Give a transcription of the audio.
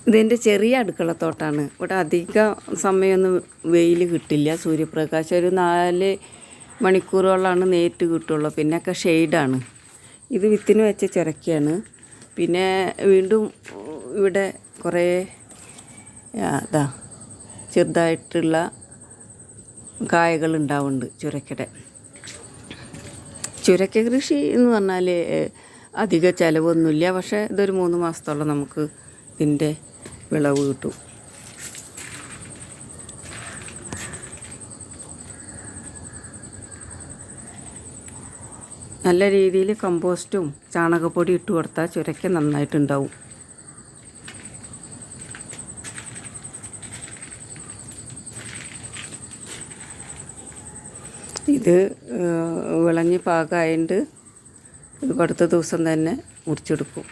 ഇതെൻ്റെ ചെറിയ അടുക്കളത്തോട്ടാണ്. ഇവിടെ അധിക സമയമൊന്നും വെയിൽ കിട്ടില്ല. സൂര്യപ്രകാശം ഒരു 4 മണിക്കൂറോളമാണ് നേരിട്ട് കിട്ടുള്ളൂ. പിന്നെയൊക്കെ ഷെയ്ഡാണ്. ഇത് വിത്തിന് വെച്ച ചുരക്കയാണ്. പിന്നെ വീണ്ടും ഇവിടെ കുറേ ചെറുതായിട്ടുള്ള കായകൾ ഉണ്ടാവുന്നുണ്ട് ചുരക്കയുടെ. ചുരക്ക കൃഷി എന്ന് പറഞ്ഞാൽ അധിക ചിലവൊന്നുമില്ല. പക്ഷേ ഇതൊരു 3 മാസത്തോളം നമുക്ക് ഇതിൻ്റെ വിളവ് കിട്ടും. നല്ല രീതിയിൽ കമ്പോസ്റ്റും ചാണകപ്പൊടി ഇട്ട് കൊടുത്താൽ ചുരക്ക നന്നായിട്ടുണ്ടാവും. ഇത് വിളഞ്ഞ് പാകമായതുകൊണ്ട് ഇത് അടുത്ത ദിവസം തന്നെ മുറിച്ചെടുക്കും.